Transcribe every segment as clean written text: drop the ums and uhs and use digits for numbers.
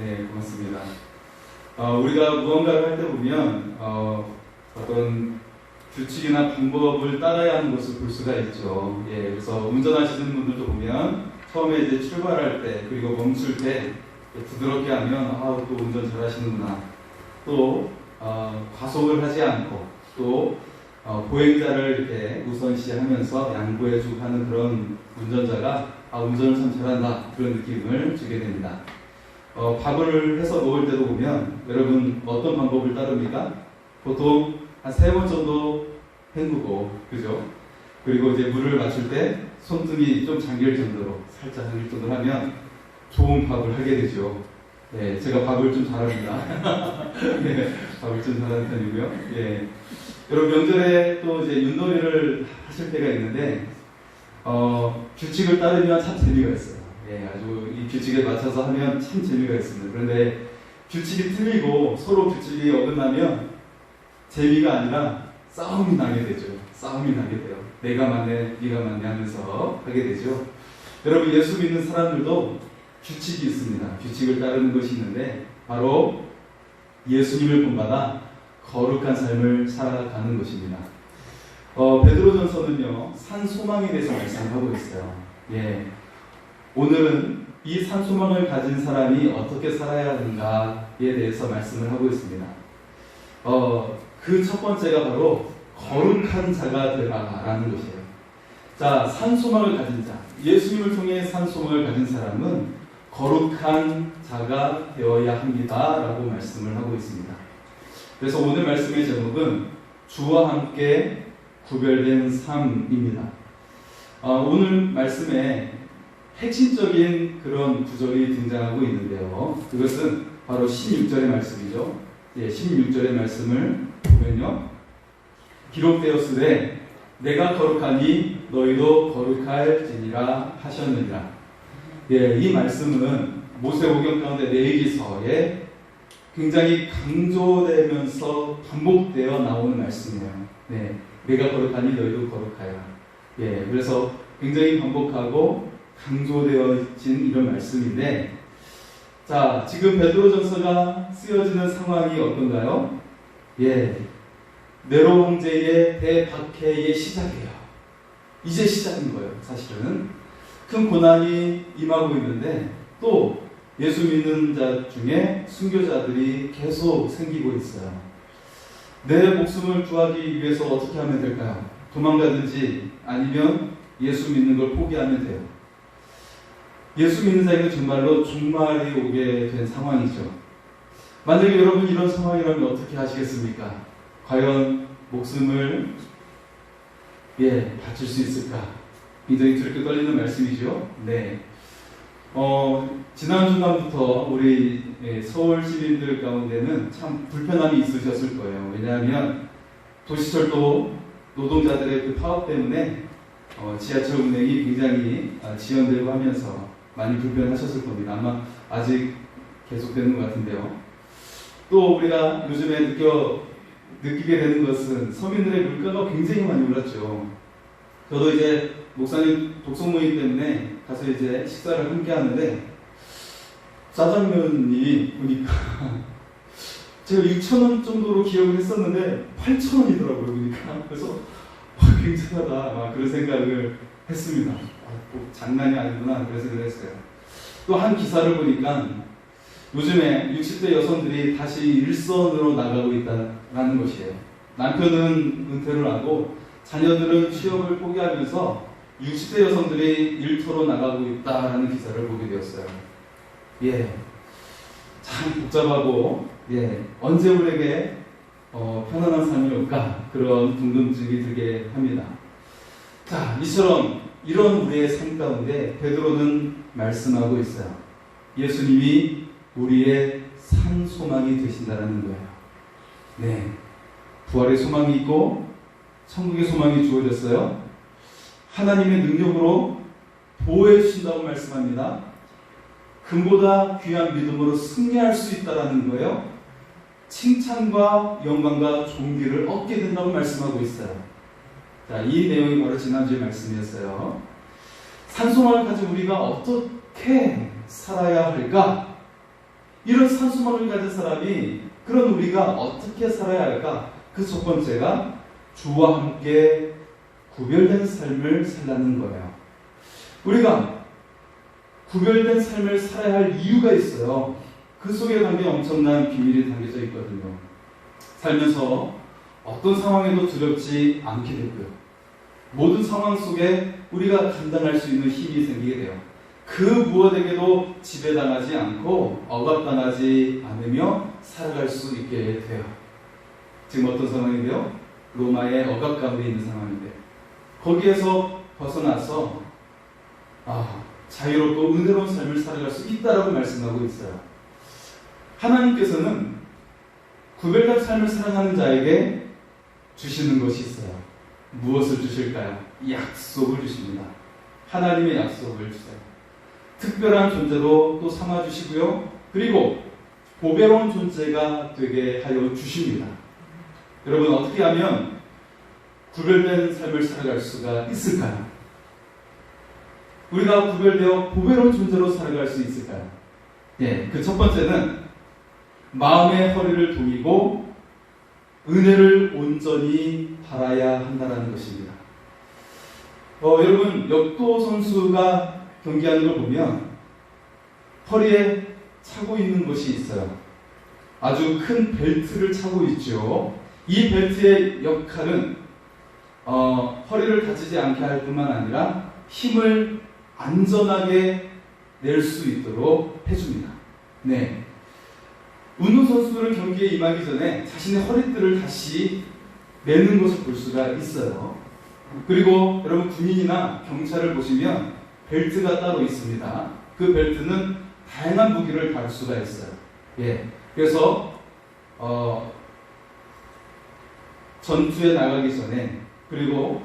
네, 고맙습니다. 우리가 무언가를 할 때 보면 어떤 규칙이나 방법을 따라야 하는 것을 볼 수가 있죠. 예, 그래서 운전하시는 분들도 보면 처음에 이제 출발할 때 그리고 멈출 때 부드럽게 하면 또 운전 잘하시는구나. 또 과속을 하지 않고 또 보행자를 이렇게 우선시하면서 양보해주고 하는 그런 운전자가 운전을 참 잘한다, 그런 느낌을 주게 됩니다. 밥을 해서 먹을 때도 보면 여러분 어떤 방법을 따릅니까? 보통 한 3번 정도 헹구고, 그죠? 그리고 이제 물을 맞출 때 손등이 좀 잠길 정도로, 살짝 잠길 정도로 하면 좋은 밥을 하게 되죠. 예, 제가 밥을 좀 잘합니다. 예, 밥을 좀 잘하는 편이고요. 예. 여러분 명절에 또 이제 윷놀이를 하실 때가 있는데, 규칙을 따르면 참 재미가 있어요. 예, 아주 이 규칙에 맞춰서 하면 참 재미가 있습니다. 그런데 규칙이 틀리고 서로 규칙이 어긋나면 재미가 아니라 싸움이 나게 되죠. 싸움이 나게 돼요. 내가 맞네, 네가 맞네 하면서 하게 되죠. 여러분 예수 믿는 사람들도 규칙이 있습니다. 규칙을 따르는 것이 있는데 바로 예수님을 본받아 거룩한 삶을 살아가는 것입니다. 베드로전서는요, 산 소망에 대해서 말씀하고 있어요. 예. 오늘은 이 산 소망을 가진 사람이 어떻게 살아야 하는가에 대해서 말씀을 하고 있습니다. 그 첫 번째가 바로 거룩한 자가 되라라는 것이에요. 자, 산 소망을 가진 자, 예수님을 통해 산 소망을 가진 사람은 거룩한 자가 되어야 합니다라고 말씀을 하고 있습니다. 그래서 오늘 말씀의 제목은 주와 함께 구별된 삶입니다. 오늘 말씀에 핵심적인 그런 구절이 등장하고 있는데요. 그것은 바로 16절의 말씀이죠. 예, 16절의 말씀을 보면요. 기록되었으되 내가 거룩하니 너희도 거룩할지니라 하셨느니라. 예, 이 말씀은 모세오경 가운데 레위기서에 굉장히 강조되면서 반복되어 나오는 말씀이에요. 네, 내가 거룩하니 너희도 거룩하여라. 예, 그래서 굉장히 반복하고 강조되어진 이런 말씀인데, 자, 지금 베드로전서가 쓰여지는 상황이 어떤가요? 예, 네로 황제의 대박해의 시작이에요. 이제 시작인 거예요. 사실은 큰 고난이 임하고 있는데 또 예수 믿는 자 중에 순교자들이 계속 생기고 있어요. 내 목숨을 구하기 위해서 어떻게 하면 될까요? 도망가든지 아니면 예수 믿는 걸 포기하면 돼요. 예수 믿는 자에게 정말로 종말이 오게 된 상황이죠. 만약에 여러분 이런 상황이라면 어떻게 하시겠습니까? 과연 목숨을 바칠 수 있을까? 굉장히 들끓 떨리는 말씀이죠. 네. 지난 주간부터 우리 서울 시민들 가운데는 참 불편함이 있으셨을 거예요. 왜냐하면 도시철도 노동자들의 그 파업 때문에 지하철 운행이 굉장히 지연되고 하면서 많이 불편하셨을 겁니다. 아마 아직 계속되는 것 같은데요. 또 우리가 요즘에 느끼게 되는 것은 서민들의 물가가 굉장히 많이 올랐죠. 저도 이제 목사님 독서 모임 때문에 가서 이제 식사를 함께 하는데 짜장면이 보니까 제가 6,000원 정도로 기억을 했었는데 8,000원이더라고요. 보니까. 그래서 굉장하다 그런 생각을 했습니다. 장난이 아니구나 그래서 그랬어요. 또 한 기사를 보니까 요즘에 60대 여성들이 다시 일선으로 나가고 있다는 것이에요. 남편은 은퇴를 하고 자녀들은 취업을 포기하면서 60대 여성들이 일터로 나가고 있다라는 기사를 보게 되었어요. 예, 참 복잡하고 언제 우리에게 편안한 삶이 올까 그런 궁금증이 들게 합니다. 자, 이처럼 이런 우리의 삶 가운데 베드로는 말씀하고 있어요. 예수님이 우리의 산 소망이 되신다라는 거예요. 네, 부활의 소망이 있고 천국의 소망이 주어졌어요. 하나님의 능력으로 보호해 주신다고 말씀합니다. 금보다 귀한 믿음으로 승리할 수 있다라는 거예요. 칭찬과 영광과 존귀를 얻게 된다고 말씀하고 있어요. 자, 이 내용이 바로 지난주의 말씀이었어요. 산소망을 가진 우리가 어떻게 살아야 할까? 이런 산수망을 가진 사람이 그런 우리가 어떻게 살아야 할까? 그 첫 번째가 주와 함께 구별된 삶을 살라는 거예요. 우리가 구별된 삶을 살아야 할 이유가 있어요. 그 속에 담긴 엄청난 비밀이 담겨져 있거든요. 살면서 어떤 상황에도 두렵지 않게 되고요. 모든 상황 속에 우리가 감당할 수 있는 힘이 생기게 돼요. 그 무엇에게도 지배당하지 않고 억압당하지 않으며 살아갈 수 있게 돼요. 지금 어떤 상황인데요? 로마의 억압 가운데 있는 상황인데 거기에서 벗어나서 자유롭고 은혜로운 삶을 살아갈 수 있다라고 말씀하고 있어요. 하나님께서는 구별된 삶을 살아가는 자에게 주시는 것이 있어요. 무엇을 주실까요? 약속을 주십니다. 하나님의 약속을 주세요. 특별한 존재로 또 삼아주시고요. 그리고 보배로운 존재가 되게 하여 주십니다. 여러분, 어떻게 하면 구별된 삶을 살아갈 수가 있을까요? 우리가 구별되어 보배로운 존재로 살아갈 수 있을까요? 그 첫 번째는 마음의 허리를 동이고 은혜를 온전히 바라야 한다는 것입니다. 여러분, 역도 선수가 경기하는 걸 보면 허리에 차고 있는 것이 있어요. 아주 큰 벨트를 차고 있죠. 이 벨트의 역할은 허리를 다치지 않게 할 뿐만 아니라 힘을 안전하게 낼 수 있도록 해줍니다. 네. 운동선수들은 경기에 임하기 전에 자신의 허리띠를 다시 매는 것을 볼 수가 있어요. 그리고 여러분, 군인이나 경찰을 보시면 벨트가 따로 있습니다. 그 벨트는 다양한 무기를 다룰 수가 있어요. 그래서 전투에 나가기 전에, 그리고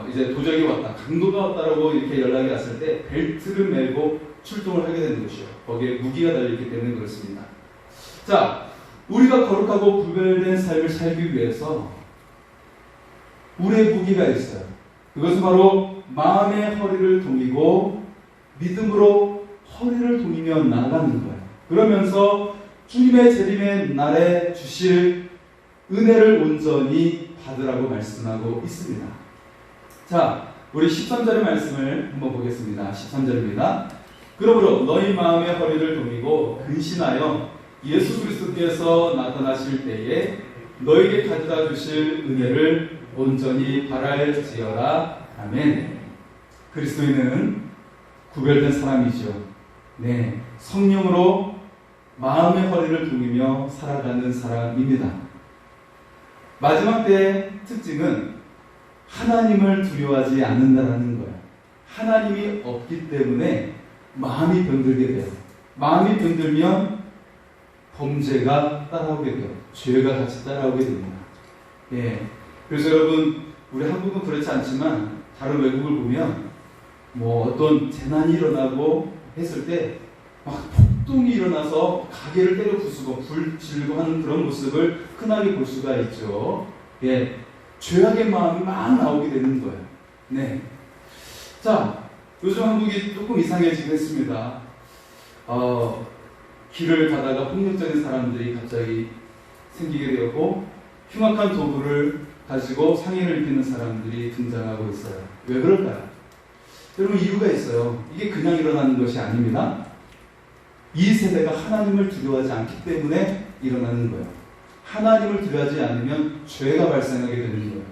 이제 도적이 왔다, 강도가 왔다라고 이렇게 연락이 왔을 때 벨트를 메고 출동을 하게 되는 것이요. 거기에 무기가 달려있기 때문에 그렇습니다. 자, 우리가 거룩하고 구별된 삶을 살기 위해서 우리의 무기가 있어요. 그것은 바로 마음의 허리를 동이고 믿음으로 허리를 동이며 나가는 거예요. 그러면서 주님의 재림의 날에 주실 은혜를 온전히 받으라고 말씀하고 있습니다. 자, 우리 13절의 말씀을 한번 보겠습니다. 13절입니다. 그러므로 너희 마음의 허리를 동이고 근신하여 예수 그리스도께서 나타나실 때에 너에게 가져다 주실 은혜를 온전히 바랄지어다. 아멘. 그리스도인은 구별된 사람이죠. 네, 성령으로 마음의 허리를 동이며 살아가는 사람입니다. 마지막 때의 특징은 하나님을 두려워하지 않는다는 거예요. 하나님이 없기 때문에 마음이 병들게 돼요. 마음이 병들면 범죄가 따라오게 돼요. 죄가 같이 따라오게 됩니다. 그래서 여러분, 우리 한국은 그렇지 않지만 다른 외국을 보면 어떤 재난이 일어나고 했을 때 막 폭동이 일어나서 가게를 때려 부수고 불 지르고 하는 그런 모습을 흔하게 볼 수가 있죠. 죄악의 마음이 막 나오게 되는 거예요. 자, 요즘 한국이 조금 이상해지긴 했습니다. 길을 가다가 폭력적인 사람들이 갑자기 생기게 되었고 흉악한 도구를 가지고 상해를 입히는 사람들이 등장하고 있어요. 왜 그럴까요? 여러분, 이유가 있어요. 이게 그냥 일어나는 것이 아닙니다. 이 세대가 하나님을 두려워하지 않기 때문에 일어나는 거예요. 하나님을 두려워하지 않으면 죄가 발생하게 되는 거예요.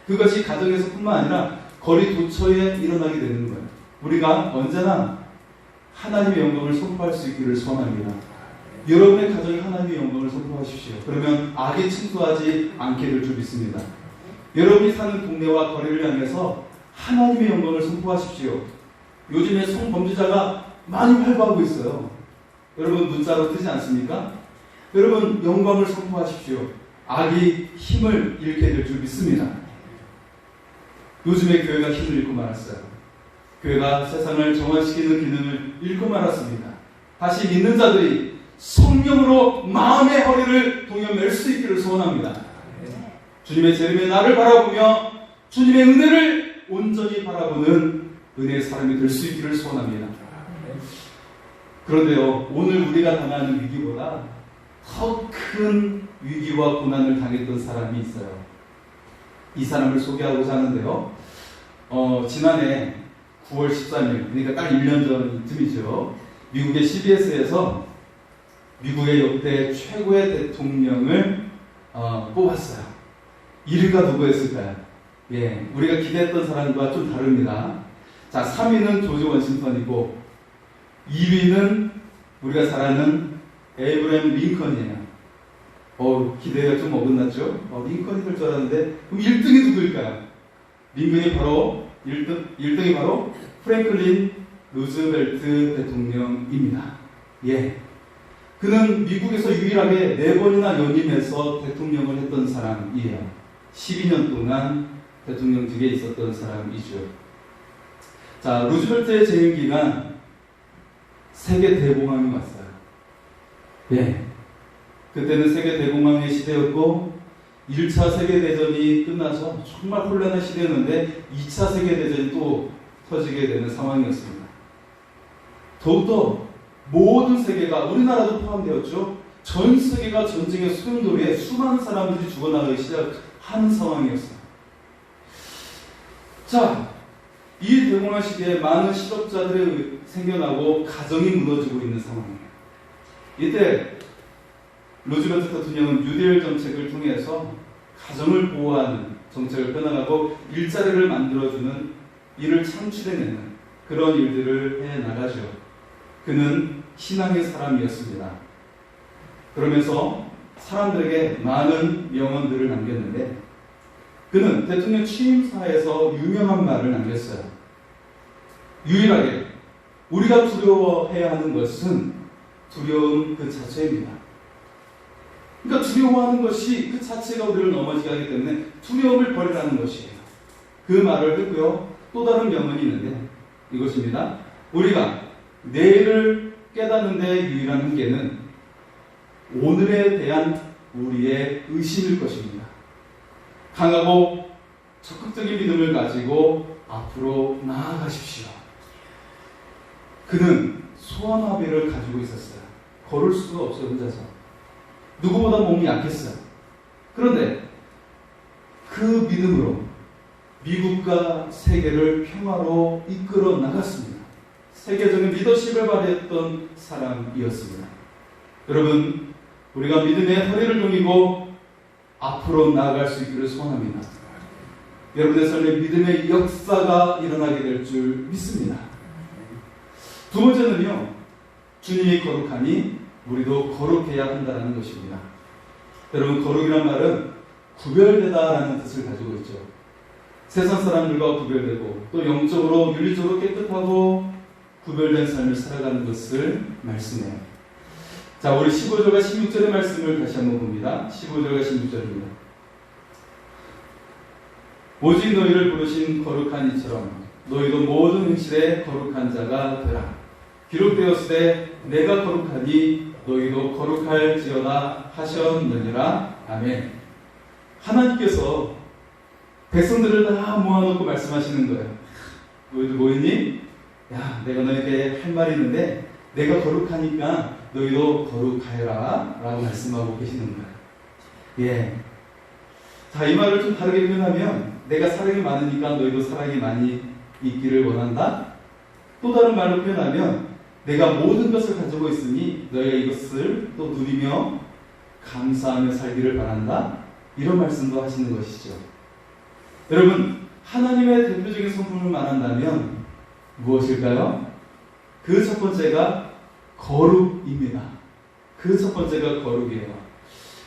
그것이 가정에서 뿐만 아니라 거리 도처에 일어나게 되는 거예요. 우리가 언제나 하나님의 영광을 선포할 수 있기를 소원합니다. 여러분의 가정이 하나님의 영광을 선포하십시오. 그러면 악이 침투하지 않게 될 줄 믿습니다. 여러분이 사는 동네와 거리를 향해서 하나님의 영광을 선포하십시오. 요즘에 성범죄자가 많이 활보하고 있어요. 여러분, 문자로 뜨지 않습니까? 여러분, 영광을 선포하십시오. 악이 힘을 잃게 될 줄 믿습니다. 요즘에 교회가 힘을 잃고 말았어요. 교회가 세상을 정화시키는 기능을 잃고 말았습니다. 다시 믿는 자들이 성령으로 마음의 허리를 동여맬 수 있기를 소원합니다. 주님의 재림의 날을 바라보며 주님의 은혜를 온전히 바라보는 은혜의 사람이 될 수 있기를 소원합니다. 그런데요, 오늘 우리가 당하는 위기보다 더 큰 위기와 고난을 당했던 사람이 있어요. 이 사람을 소개하고자 하는데요. 지난해 9월 13일, 그러니까 딱 1년 전쯤이죠. 미국의 CBS에서 미국의 역대 최고의 대통령을 뽑았어요. 1위가 누구였을까요? 예, 우리가 기대했던 사람과 좀 다릅니다. 자, 3위는 조지 워싱턴이고 2위는 우리가 잘 아는 에이브러햄 링컨이에요. 기대가 좀 어긋났죠? 링컨이 될 줄 알았는데, 그럼 1등이 누구일까요? 링컨이 바로 1등이 바로 프랭클린 루즈벨트 대통령입니다. 예. 그는 미국에서 유일하게 4번이나 연임해서 대통령을 했던 사람이에요. 12년 동안 대통령직에 있었던 사람이죠. 자, 루즈벨트의 재임 기간 세계 대공황이 왔어요. 예. 그때는 세계 대공황의 시대였고 1차 세계대전이 끝나서 정말 혼란한 시대였는데 2차 세계대전이 또 터지게 되는 상황이었습니다. 더욱더 모든 세계가, 우리나라도 포함되었죠. 전 세계가 전쟁의 소용돌이에 수많은 사람들이 죽어나가기 시작하는 상황이었어요. 자, 이 대공황 시기에 많은 실업자들이 생겨나고 가정이 무너지고 있는 상황이에요. 이때 루즈벨트 대통령은 뉴딜 정책을 통해서 가정을 보호하는 정책을 펴나가고 일자리를 만들어주는 일을 창출해내는 그런 일들을 해나가죠. 그는 신앙의 사람이었습니다. 그러면서 사람들에게 많은 명언들을 남겼는데 그는 대통령 취임사에서 유명한 말을 남겼어요. 유일하게 우리가 두려워해야 하는 것은 두려움 그 자체입니다. 그러니까 두려워하는 것이 그 자체가 우리를 넘어지게 하기 때문에 두려움을 버리라는 것이에요. 그 말을 했고요. 또 다른 명언이 있는데 이것입니다. 우리가 내일을 깨닫는 데 유일한 한계는 오늘에 대한 우리의 의심일 것입니다. 강하고 적극적인 믿음을 가지고 앞으로 나아가십시오. 그는 소아마비를 가지고 있었어요. 걸을 수가 없어요, 혼자서. 누구보다 몸이 약했어요. 그런데 그 믿음으로 미국과 세계를 평화로 이끌어 나갔습니다. 세계적인 리더십을 발휘했던 사람이었습니다. 여러분, 우리가 믿음의 허리를 동이고 앞으로 나아갈 수 있기를 소원합니다. 여러분의 삶에 믿음의 역사가 일어나게 될 줄 믿습니다. 두 번째는요, 주님이 거룩하니 우리도 거룩해야 한다는 것입니다. 여러분, 거룩이란 말은 구별되다라는 뜻을 가지고 있죠. 세상 사람들과 구별되고 또 영적으로 윤리적으로 깨끗하고 구별된 삶을 살아가는 것을 말씀해요. 자, 우리 15절과 16절의 말씀을 다시 한번 봅니다. 15절과 16절입니다. 오직 너희를 부르신 거룩한 이처럼 너희도 모든 행실에 거룩한 자가 되라. 기록되었으되 내가 거룩하니 너희도 거룩할지어다 하셨느니라. 아멘. 하나님께서 백성들을 다 모아놓고 말씀하시는 거예요. 너희들 모였니? 야, 내가 너에게 할 말이 있는데 내가 거룩하니까 너희도 거룩하여라 라고 말씀하고 계시는 거예요. 예. 자, 이 말을 좀 다르게 표현하면 내가 사랑이 많으니까 너희도 사랑이 많이 있기를 원한다. 또 다른 말로 표현하면 내가 모든 것을 가지고 있으니 너희가 이것을 또 누리며 감사하며 살기를 바란다. 이런 말씀도 하시는 것이죠. 여러분, 하나님의 대표적인 성품을 말한다면 무엇일까요? 그 첫 번째가 거룩입니다. 그 첫 번째가 거룩이에요.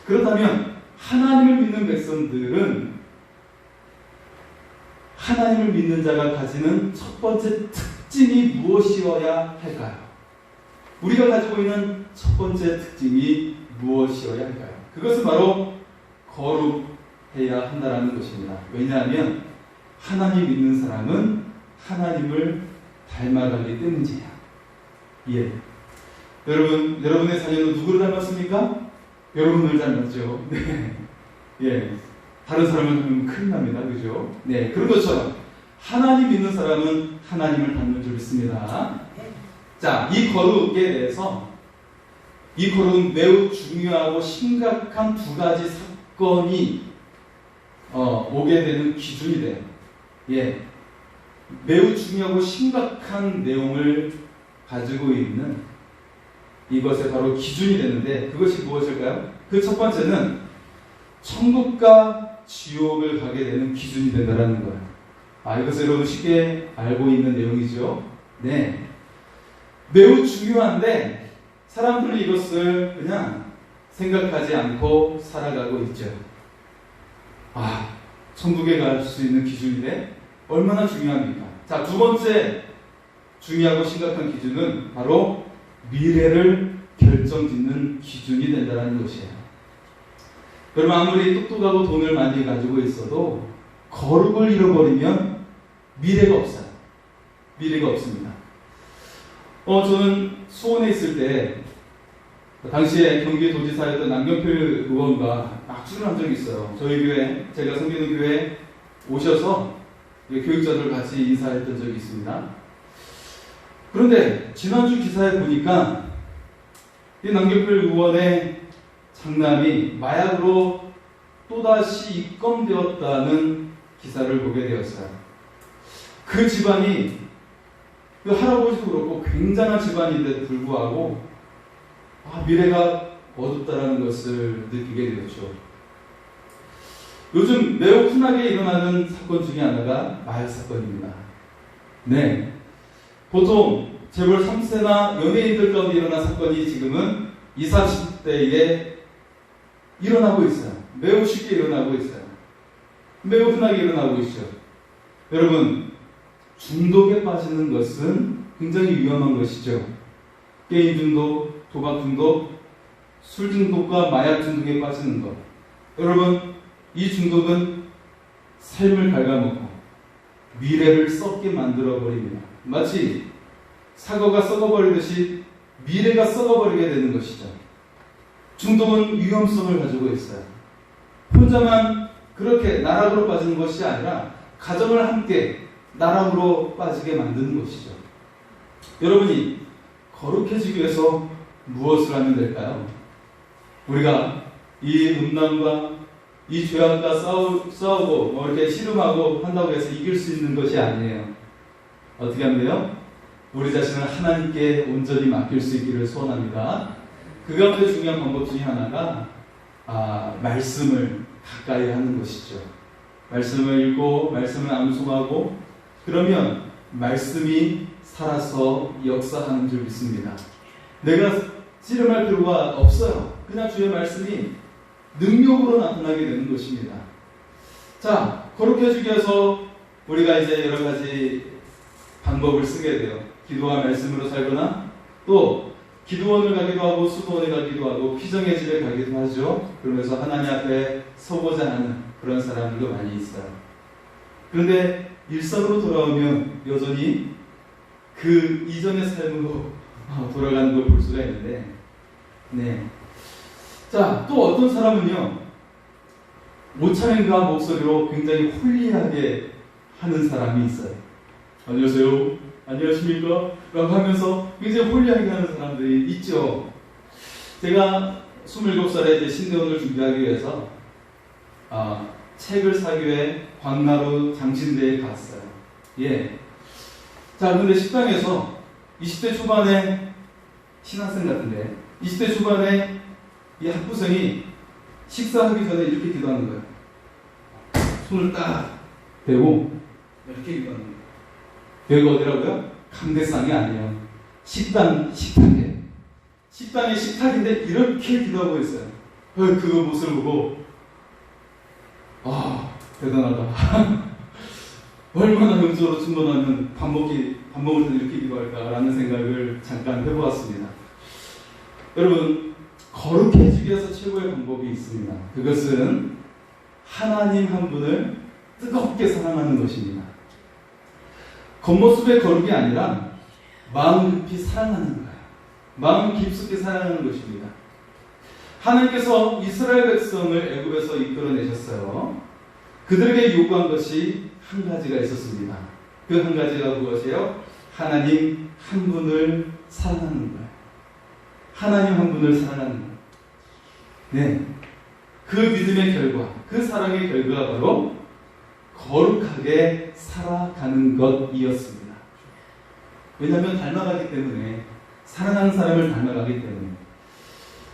그렇다면 하나님을 믿는 백성들은 하나님을 믿는 자가 가지는 첫 번째 특징이 무엇이어야 할까요? 우리가 가지고 있는 첫 번째 특징이 무엇이어야 할까요? 그것은 바로 거룩해야 한다는 것입니다. 왜냐하면 하나님 믿는 사람은 하나님을 닮아가기 때문이에요. 예. 여러분의 자녀는 누구를 닮았습니까? 여러분을 닮았죠. 네. 예. 다른 사람을 닮으면 큰일 납니다. 그죠? 네. 그런 것처럼 하나님 믿는 사람은 하나님을 닮는 줄 믿습니다. 자, 이 거룩에 대해서 이 거룩은 매우 중요하고 심각한 두 가지 사건이 오게 되는 기준이 돼요. 예, 매우 중요하고 심각한 내용을 가지고 있는 이것에 바로 기준이 되는데 그것이 무엇일까요? 그 첫 번째는 천국과 지옥을 가게 되는 기준이 된다는 거예요. 이것을 여러분 쉽게 알고 있는 내용이죠. 네, 매우 중요한데 사람들은 이것을 그냥 생각하지 않고 살아가고 있죠. 천국에 갈 수 있는 기준인데 얼마나 중요합니까? 자, 두 번째 중요하고 심각한 기준은 바로 미래를 결정짓는 기준이 된다는 것이에요. 여러분, 아무리 똑똑하고 돈을 많이 가지고 있어도 거룩을 잃어버리면 미래가 없어요. 미래가 없습니다. 저는 수원에 있을 때 당시에 경기도지사였던 남경필 의원과 낙주를 한 적이 있어요. 저희 교회, 제가 섬기는 교회에 오셔서 교육자들 같이 인사했던 적이 있습니다. 그런데 지난주 기사에 보니까 이 남경필 의원의 장남이 마약으로 또다시 입건되었다는 기사를 보게 되었어요. 그 집안이, 그 할아버지도 그렇고 굉장한 집안인데도 불구하고 미래가 어둡다라는 것을 느끼게 되었죠. 요즘 매우 흔하게 일어나는 사건 중에 하나가 마약 사건입니다. 네, 보통 재벌 3세나 연예인들 가운데 일어난 사건이 지금은 20, 30대에 일어나고 있어요. 매우 쉽게 일어나고 있어요. 매우 흔하게 일어나고 있죠. 여러분, 중독에 빠지는 것은 굉장히 위험한 것이죠. 게임 중독, 도박 중독, 술 중독과 마약 중독에 빠지는 것. 여러분, 이 중독은 삶을 갉아먹고 미래를 썩게 만들어버립니다. 마치 사과가 썩어버리듯이 미래가 썩어버리게 되는 것이죠. 중독은 위험성을 가지고 있어요. 혼자만 그렇게 나락으로 빠지는 것이 아니라 가정을 함께 나락으로 빠지게 만드는 것이죠. 여러분이 거룩해지기 위해서 무엇을 하면 될까요? 우리가 이 음란과 이 죄악과 싸우고 이렇게 씨름하고 한다고 해서 이길 수 있는 것이 아니에요. 어떻게 하면 돼요? 우리 자신을 하나님께 온전히 맡길 수 있기를 소원합니다. 그 가운데 중요한 방법 중에 하나가 말씀을 가까이 하는 것이죠. 말씀을 읽고 말씀을 암송하고 그러면 말씀이 살아서 역사하는 줄 믿습니다. 내가 씨름할 필요가 없어요. 그냥 주의 말씀이 능력으로 나타나게 되는 것입니다. 자, 거룩해지기 위해서 우리가 이제 여러 가지 방법을 쓰게 돼요. 기도와 말씀으로 살거나 또 기도원을 가기도 하고 수도원에 가기도 하고 피정의 집에 가기도 하죠. 그러면서 하나님 앞에 서고자 하는 그런 사람들도 많이 있어요. 그런데 일상으로 돌아오면 여전히 그 이전의 삶으로 돌아가는 걸 볼 수가 있는데, 네. 자, 또 어떤 사람은요, 모차랭과 목소리로 굉장히 홀리하게 하는 사람이 있어요. 안녕하세요. 안녕하십니까? 라고 하면서 굉장히 홀리하게 하는 사람들이 있죠. 제가 27살에 이제 신대원을 준비하기 위해서 책을 사기 위해 광나루 장신대에 갔어요. 예. 자, 근데 식당에서 20대 초반에 신학생 같은데 20대 초반에 이 학부생이 식사하기 전에 이렇게 기도하는 거예요. 손을 딱 대고 이렇게 기도하는 거예요. 여기가 어디라고요? 강대상이 아니에요. 식당에. 식당이 식탁인데 이렇게 기도하고 있어요. 그 모습을 보고 대단하다. 얼마나 영적으로 충분하면 밥 먹을 때 이렇게 기도할까라는 생각을 잠깐 해보았습니다. 여러분, 거룩해지기 위해서 최고의 방법이 있습니다. 그것은 하나님 한 분을 뜨겁게 사랑하는 것입니다. 겉모습의 거룩이 아니라 마음 깊이 사랑하는 거예요. 마음 깊숙이 사랑하는 것입니다. 하나님께서 이스라엘 백성을 애굽에서 이끌어내셨어요. 그들에게 요구한 것이 한 가지가 있었습니다. 그 한 가지가 무엇이에요? 하나님 한 분을 사랑하는 거예요. 하나님 한 분을 사랑하는 거예요. 네. 그 믿음의 결과, 그 사랑의 결과가 바로 거룩하게 살아가는 것이었습니다. 왜냐하면 닮아가기 때문에, 사랑하는 사람을 닮아가기 때문에.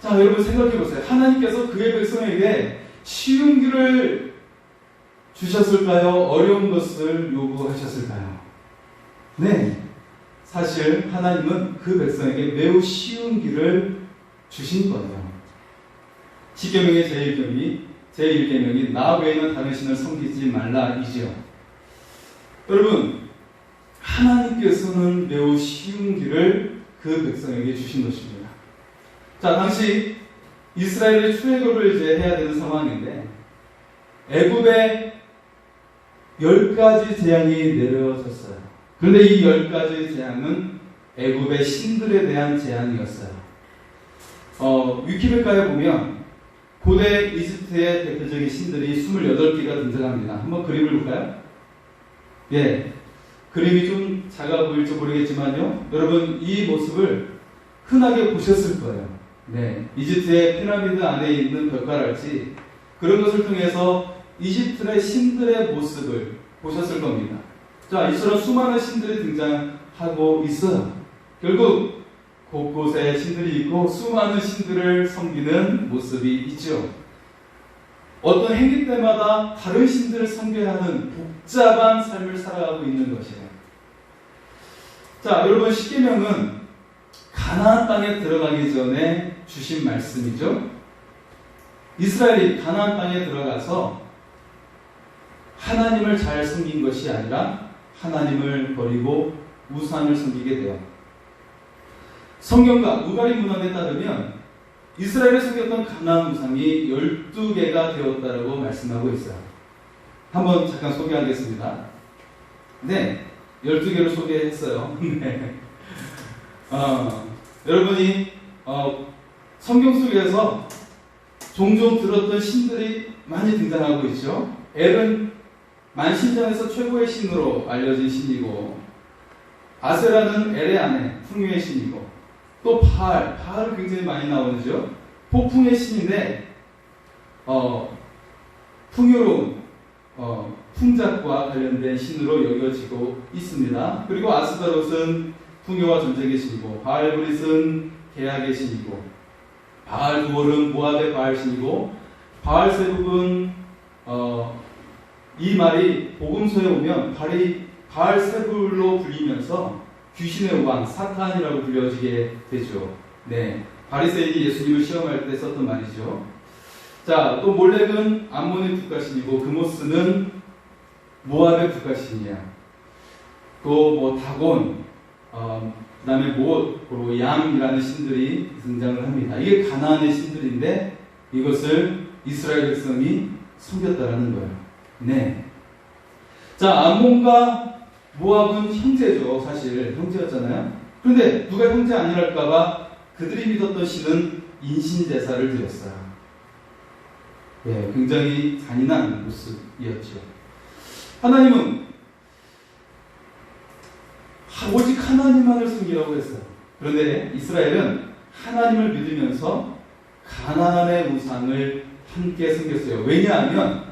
자, 여러분 생각해 보세요. 하나님께서 그의 백성에게 쉬운 길을 주셨을까요? 어려운 것을 요구하셨을까요? 네. 사실 하나님은 그 백성에게 매우 쉬운 길을 주신 거예요. 십계명의 제1계명이 나 외에는 다른 신을 섬기지 말라이죠. 여러분, 하나님께서는 매우 쉬운 길을 그 백성에게 주신 것입니다. 자, 당시 이스라엘의 출애굽을 이제 해야 되는 상황인데 애굽에 10가지 재앙이 내려졌어요. 그런데 이 10가지 재앙은 애굽의 신들에 대한 재앙이었어요. 위키백과에 보면 고대 이집트의 대표적인 신들이 28개가 등장합니다. 한번 그림을 볼까요? 예, 그림이 좀 작아 보일지 모르겠지만요, 여러분 이 모습을 흔하게 보셨을 거예요. 네, 이집트의 피라미드 안에 있는 벽화랄지 그런 것을 통해서 이집트의 신들의 모습을 보셨을 겁니다. 자, 이처럼 수많은 신들이 등장하고 있어요. 결국 곳곳에 신들이 있고 수많은 신들을 섬기는 모습이 있죠. 어떤 행위 때마다 다른 신들을 섬겨야 하는 복잡한 삶을 살아가고 있는 것이에요. 자, 여러분 십계명은 가나안 땅에 들어가기 전에 주신 말씀이죠. 이스라엘이 가나안 땅에 들어가서 하나님을 잘 섬긴 것이 아니라 하나님을 버리고 우상을 섬기게 돼요. 성경과 우가리 문헌에 따르면 이스라엘에 섬겼던 가나안 우상이 12개가 되었다라고 말씀하고 있어요. 한번 잠깐 소개하겠습니다. 네, 12개를 소개했어요. 네. 여러분이 성경 속에서 종종 들었던 신들이 많이 등장하고 있죠. 엘은 만신전에서 최고의 신으로 알려진 신이고, 아세라는 엘의 아내, 풍요의 신이고, 또 바알은 굉장히 많이 나오죠. 폭풍의 신인데 풍요로운 풍작과 관련된 신으로 여겨지고 있습니다. 그리고 아스타롯은 풍요와 전쟁의 신이고, 바알브릿은 계약의 신이고, 바알두올은 모압의 바알 신이고, 바알세북은 이 말이 복음서에 오면 바알세불로 불리면서 귀신의 왕 사탄이라고 불려지게 되죠. 네, 바리새인이 예수님을 시험할 때 썼던 말이죠. 자, 또 몰렉은 암몬의 국가신이고, 그모스는 모압의 국가신이야. 또 뭐 다곤, 그다음에 그리고 양이라는 신들이 등장을 합니다. 이게 가나안의 신들인데 이것을 이스라엘 백성이 섬겼다라는 거예요. 네. 자, 암몬과 모압은 형제죠. 사실 형제였잖아요. 그런데 누가 형제 아니랄까봐 그들이 믿었던 신은 인신제사를 드렸어요. 예, 굉장히 잔인한 모습이었죠. 하나님은 오직 하나님만을 섬기라고 했어요. 그런데 이스라엘은 하나님을 믿으면서 가나안의 우상을 함께 섬겼어요. 왜냐하면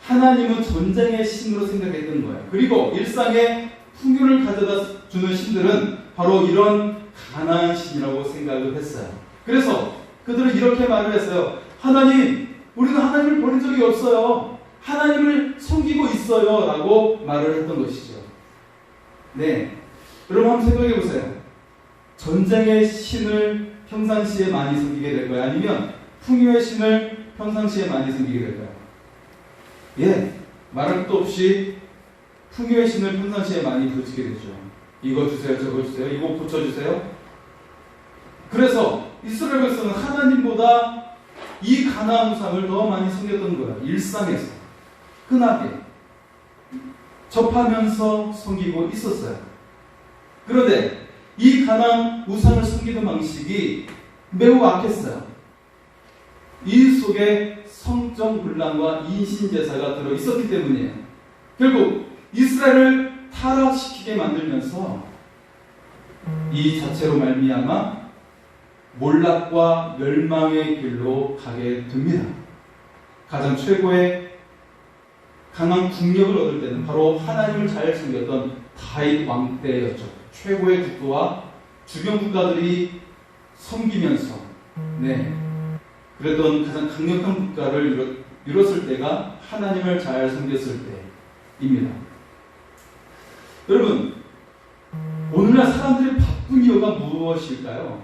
하나님은 전쟁의 신으로 생각했던 거예요. 그리고 일상에 풍요를 가져다 주는 신들은 바로 이런 가나안 신이라고 생각을 했어요. 그래서 그들은 이렇게 말을 했어요. 하나님, 우리는 하나님을 버린 적이 없어요. 하나님을 섬기고 있어요. 라고 말을 했던 것이죠. 네, 여러분 한번 생각해 보세요. 전쟁의 신을 평상시에 많이 섬기게 될까요? 아니면 풍요의 신을 평상시에 많이 섬기게 될까요? 예, 말할 것도 없이 풍요의 신을 평상시에 많이 부르치게 되죠. 이거 주세요, 저거 주세요, 이거 고쳐주세요. 그래서 이스라엘 백성은 하나님보다 이 가나안 우상을 더 많이 섬겼던 거예요. 일상에서 흔하게 접하면서 섬기고 있었어요. 그런데 이 가나안 우상을 섬기는 방식이 매우 악했어요. 이 속에 성적 분란과 인신제사가 들어 있었기 때문이에요. 결국 이스라엘을 타락시키게 만들면서 이 자체로 말미암아 몰락과 멸망의 길로 가게 됩니다. 가장 최고의 강한 국력을 얻을 때는 바로 하나님을 잘 섬겼던 다윗 왕 때였죠. 최고의 국가와 주변 국가들이 섬기면서 그랬던 가장 강력한 국가를 이뤘을 때가 하나님을 잘 섬겼을 때입니다. 여러분, 오늘날 사람들이 바쁜 이유가 무엇일까요?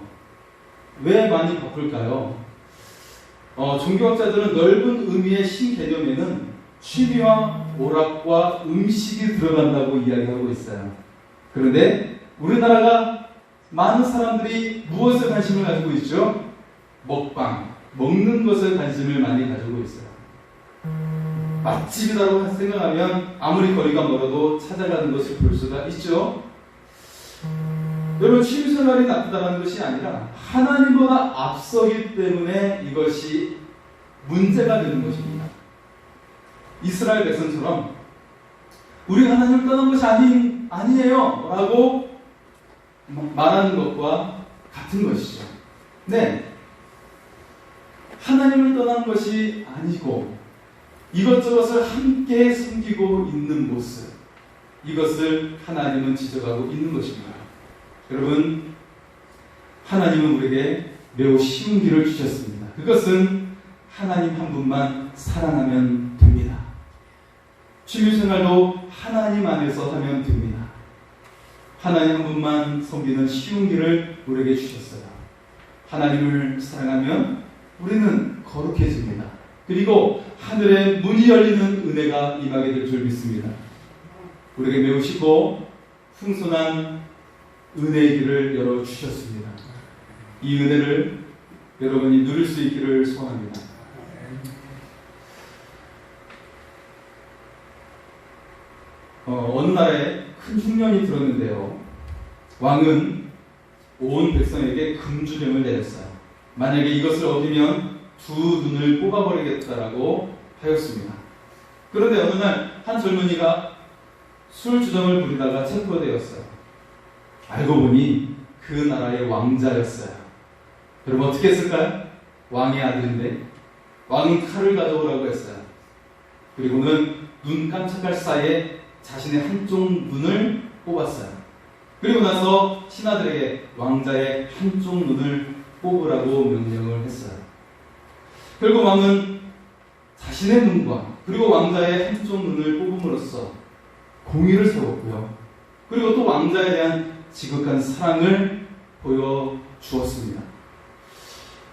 왜 많이 바쁠까요? 종교학자들은 넓은 의미의 신개념에는 취미와 오락과 음식이 들어간다고 이야기하고 있어요. 그런데 우리나라가 많은 사람들이 무엇에 관심을 가지고 있죠? 먹방, 먹는 것에 관심을 많이 가지고 있어요. 맛집이라고 생각하면 아무리 거리가 멀어도 찾아가는 것을 볼 수가 있죠. 여러분, 취미생활이 나쁘다는 것이 아니라 하나님보다 앞서기 때문에 이것이 문제가 되는 것입니다. 이스라엘 백성처럼 우리 하나님을 떠난 것이 아니에요 라고 말하는 것과 같은 것이죠. 하나님을 떠난 것이 아니고 이것저것을 함께 섬기고 있는 모습, 이것을 하나님은 지적하고 있는 것입니다. 여러분, 하나님은 우리에게 매우 쉬운 길을 주셨습니다. 그것은 하나님 한 분만 사랑하면 됩니다. 취미생활도 하나님 안에서 하면 됩니다. 하나님 한 분만 섬기는 쉬운 길을 우리에게 주셨어요. 하나님을 사랑하면 우리는 거룩해집니다. 그리고 하늘의 문이 열리는 은혜가 임하게 될 줄 믿습니다. 우리에게 매우 쉽고 풍성한 은혜의 길을 열어주셨습니다. 이 은혜를 여러분이 누릴 수 있기를 소원합니다. 어느 날에 큰 흉년이 들었는데요. 왕은 온 백성에게 금주령을 내렸어요. 만약에 이것을 어기면 두 눈을 뽑아버리겠다라고 하였습니다. 그런데 어느 날 한 젊은이가 술 주정을 부리다가 체포되었어요. 알고 보니 그 나라의 왕자였어요. 여러분, 어떻게 했을까요? 왕의 아들인데 왕은 칼을 가져오라고 했어요. 그리고는 눈 깜짝할 사이에 자신의 한쪽 눈을 뽑았어요. 그리고 나서 신하들에게 왕자의 한쪽 눈을 뽑으라고 명령을 했어요. 결국 왕은 자신의 눈과 그리고 왕자의 한쪽 눈을 뽑음으로써 공의를 세웠고요. 그리고 또 왕자에 대한 지극한 사랑을 보여주었습니다.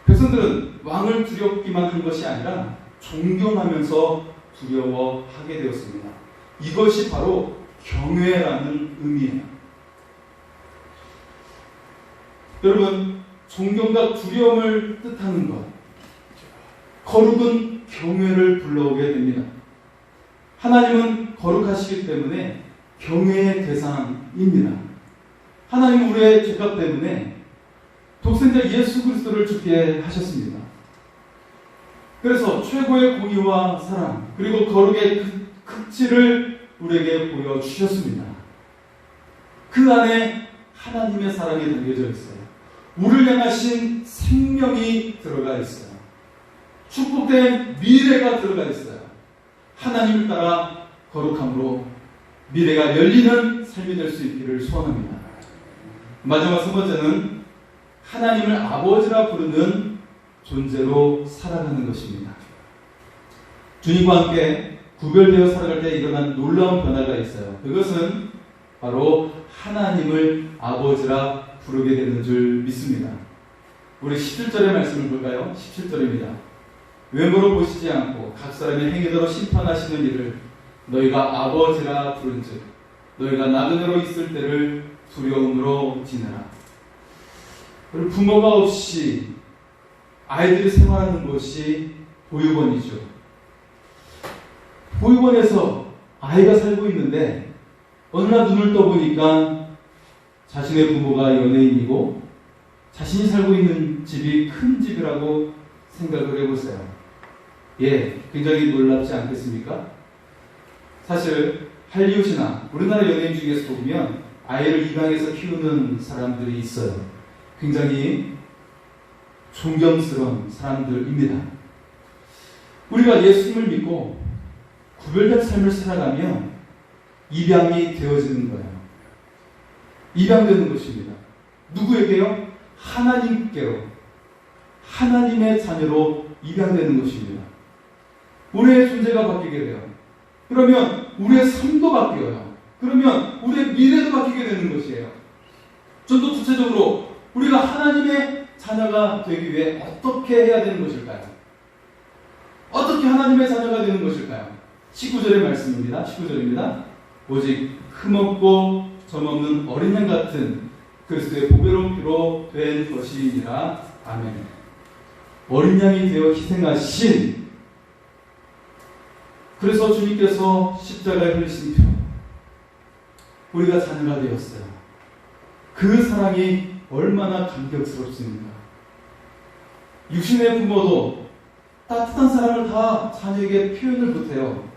백성들은 왕을 두렵기만 한 것이 아니라 존경하면서 두려워하게 되었습니다. 이것이 바로 경외라는 의미예요. 여러분, 존경과 두려움을 뜻하는 것, 거룩은 경외를 불러오게 됩니다. 하나님은 거룩하시기 때문에 경외의 대상입니다. 하나님은 우리의 죄값 때문에 독생자 예수 그리스도를 죽게 하셨습니다. 그래서 최고의 공의와 사랑 그리고 거룩의 극치를 우리에게 보여주셨습니다. 그 안에 하나님의 사랑이 담겨져 있어요. 우리를 향하신 생명이 들어가 있어요. 축복된 미래가 들어가 있어요. 하나님을 따라 거룩함으로 미래가 열리는 삶이 될 수 있기를 소원합니다. 마지막 세 번째는 하나님을 아버지라 부르는 존재로 살아가는 것입니다. 주님과 함께 구별되어 살아갈 때 일어난 놀라운 변화가 있어요. 그것은 바로 하나님을 아버지라 부르게 되는 줄 믿습니다. 우리 17절의 말씀을 볼까요? 17절입니다. 외모로 보시지 않고 각 사람의 행위대로 심판하시는 이를 너희가 아버지라 부른즉 너희가 나그네로 있을 때를 두려움으로 지내라. 부모가 없이 아이들이 생활하는 것이 보육원이죠. 보육원에서 아이가 살고 있는데 어느 날 눈을 떠보니까 자신의 부모가 연예인이고 자신이 살고 있는 집이 큰 집이라고 생각을 해보세요. 굉장히 놀랍지 않겠습니까? 사실 할리우드나 우리나라 연예인 중에서 보면 아이를 입양해서 키우는 사람들이 있어요. 굉장히 존경스러운 사람들입니다. 우리가 예수님을 믿고 구별된 삶을 살아가면 입양이 되어지는 거예요. 입양되는 것입니다. 누구에게요? 하나님께요. 하나님의 자녀로 입양되는 것입니다. 우리의 존재가 바뀌게 돼요. 그러면 우리의 삶도 바뀌어요. 그러면 우리의 미래도 바뀌게 되는 것이에요. 좀 더 구체적으로 우리가 하나님의 자녀가 되기 위해 어떻게 해야 되는 것일까요? 어떻게 하나님의 자녀가 되는 것일까요? 19절의 말씀입니다. 19절입니다. 오직 흠없고 점없는 어린 양 같은 그리스도의 보배로운 피로 된 것이니라. 아멘. 어린 양이 되어 희생하신, 그래서 주님께서 십자가에 흘리신 피, 우리가 자녀가 되었어요. 그 사랑이 얼마나 감격스럽습니까? 육신의 부모도 따뜻한 사랑을 다 자녀에게 표현을 못해요.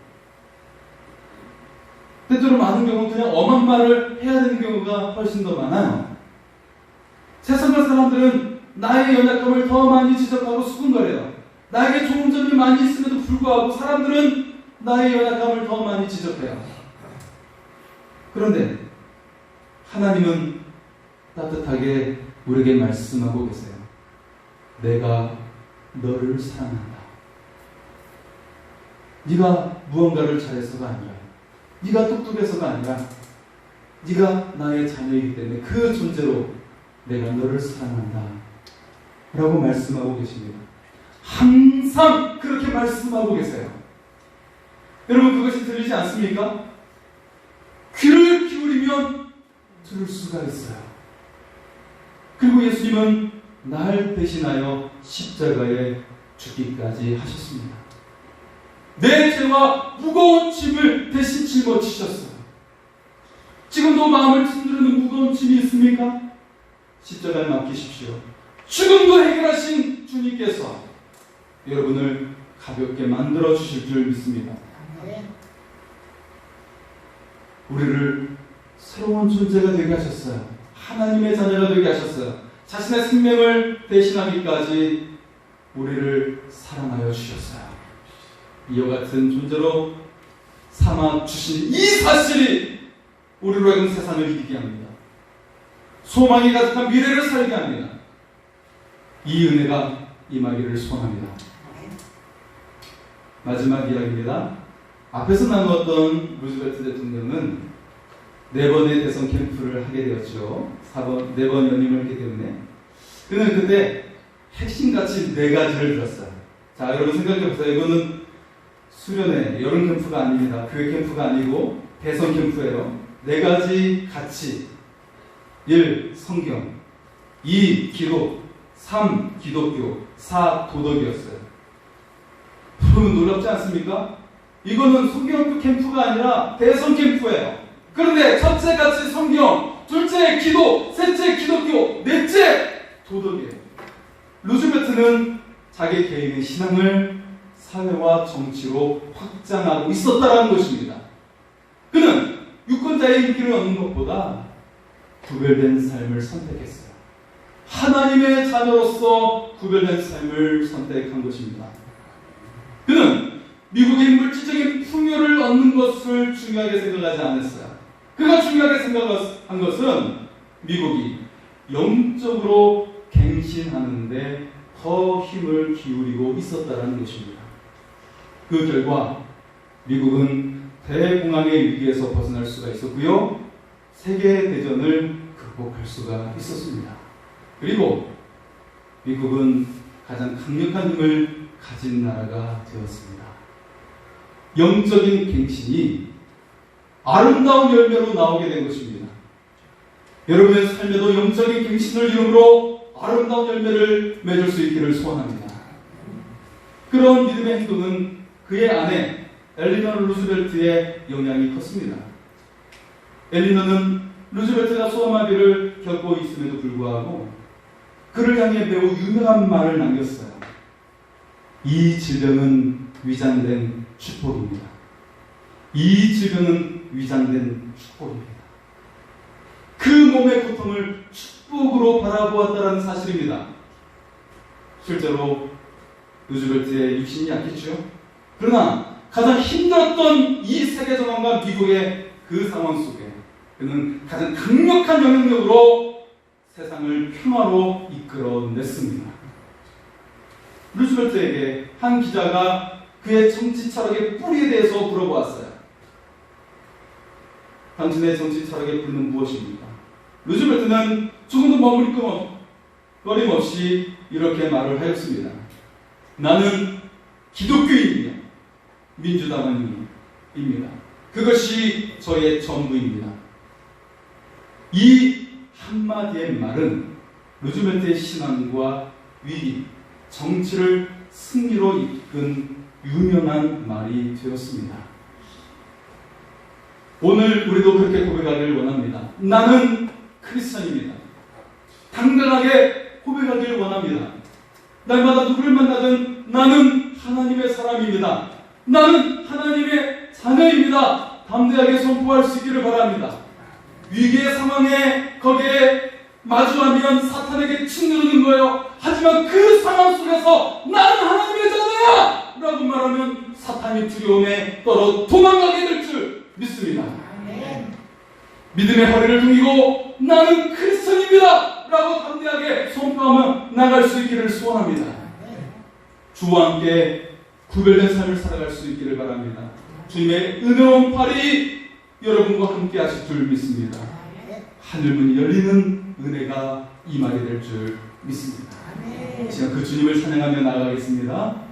때때로 많은 경우는 그냥 엄한 말을 해야 되는 경우가 훨씬 더 많아요. 세상의 사람들은 나의 연약함을 더 많이 지적하고 수군거려요. 나에게 좋은 점이 많이 있음에도 불구하고 사람들은 나의 연약함을 더 많이 지적해요. 그런데 하나님은 따뜻하게 우리에게 말씀하고 계세요. 내가 너를 사랑한다. 네가 무언가를 잘해서가 아니라, 네가 똑똑해서가 아니라, 네가 나의 자녀이기 때문에 그 존재로 내가 너를 사랑한다 라고 말씀하고 계십니다. 항상 그렇게 말씀하고 계세요. 여러분, 그것이 들리지 않습니까? 귀를 기울이면 들을 수가 있어요. 그리고 예수님은 날 대신하여 십자가에 죽기까지 하셨습니다. 내 죄와 무거운 짐을 대신 짊어지셨어요. 지금도 마음을 흔드는 무거운 짐이 있습니까? 십자가에 맡기십시오. 죽음도 해결하신 주님께서 여러분을 가볍게 만들어 주실 줄 믿습니다. 우리를 새로운 존재가 되게 하셨어요. 하나님의 자녀가 되게 하셨어요. 자신의 생명을 대신하기까지 우리를 사랑하여 주셨어요. 이와 같은 존재로 삼아 주신 이 사실이 우리로 하여금 세상을 이기게 합니다. 소망이 가득한 미래를 살게 합니다. 이 은혜가 임하기를 소원합니다. 마지막 이야기입니다. 앞에서 나누었던 루즈벨트 대통령은 4번의 대선 캠프를 하게 되었죠. 4번 연임을 했기 때문에. 그는 그때 핵심가치 4가지를 들었어요. 자, 여러분 생각해보세요. 이거는 수련회, 여름 캠프가 아닙니다. 교회 캠프가 아니고 대선 캠프예요. 4가지 가치. 1. 성경, 2. 기록, 3. 기독교, 4. 도덕이었어요. 여러분 놀랍지 않습니까? 이거는 성경교 캠프가 아니라 대선 캠프예요. 그런데 첫째 가치 성경, 둘째 기도, 셋째 기독교, 넷째 도덕이에요. 루즈벨트는 자기 개인의 신앙을 사회와 정치로 확장하고 있었다는 것입니다. 그는 유권자의 인기를 얻는 것보다 구별된 삶을 선택했어요. 하나님의 자녀로서 구별된 삶을 선택한 것입니다. 그는 미국의 물질적인 풍요를 얻는 것을 중요하게 생각하지 않았어요. 그가 중요하게 생각한 것은 미국이 영적으로 갱신하는데 더 힘을 기울이고 있었다는 것입니다. 그 결과 미국은 대공황의 위기에서 벗어날 수가 있었고요. 세계대전을 극복할 수가 있었습니다. 그리고 미국은 가장 강력한 힘을 가진 나라가 되었습니다. 영적인 갱신이 아름다운 열매로 나오게 된 것입니다. 여러분의 삶에도 영적인 갱신을 이름으로 아름다운 열매를 맺을 수 있기를 소원합니다. 그런 믿음의 행동은 그의 아내 엘리너 루즈벨트의 영향이 컸습니다. 엘리너는 루즈벨트가 소아마비를 겪고 있음에도 불구하고 그를 향해 매우 유명한 말을 남겼어요. 이 질병은 위장된 축복입니다. 이 질병은 위장된 축복입니다. 그 몸의 고통을 축복으로 바라보았다는 사실입니다. 실제로 루즈벨트의 육신이 약했죠. 그러나 가장 힘들었던 이 세계정황과 미국의 그 상황 속에 그는 가장 강력한 영향력으로 세상을 평화로 이끌어냈습니다. 루즈벨트에게 한 기자가 그의 정치 철학의 뿌리에 대해서 물어보았어요. 당신의 정치 철학의 뿌리는 무엇입니까? 루즈벨트는 조금도 머뭇거림 없이 이렇게 말을 하였습니다. 나는 기독교인이며 민주당원입니다. 그것이 저의 전부입니다. 이 한마디의 말은 루즈벨트의 신앙과 위기, 정치를 승리로 이끈 유명한 말이 되었습니다. 오늘 우리도 그렇게 고백하기를 원합니다. 나는 크리스천입니다. 당당하게 고백하기를 원합니다. 날마다 누구를 만나든 나는 하나님의 사람입니다. 나는 하나님의 자녀입니다. 담대하게 선포할 수 있기를 바랍니다. 위기의 상황에 거기에 마주하면 사탄에게 짓누르는 거예요. 하지만 그 상황 속에서 나는 하나님의 자녀야! 라고 말하면 사탄이 두려움에 떨어 도망가게 될 줄 믿습니다. 믿음의 허리를 등기고 나는 크리스천입니다! 라고 담대하게 선포하며 나갈 수 있기를 소원합니다. 주와 함께 구별된 삶을 살아갈 수 있기를 바랍니다. 주님의 은혜로운 팔이 여러분과 함께 하실 줄 믿습니다. 하늘문이 열리는 은혜가 임하게 될 줄 믿습니다. 제가 그 주님을 찬양하며 나아가겠습니다.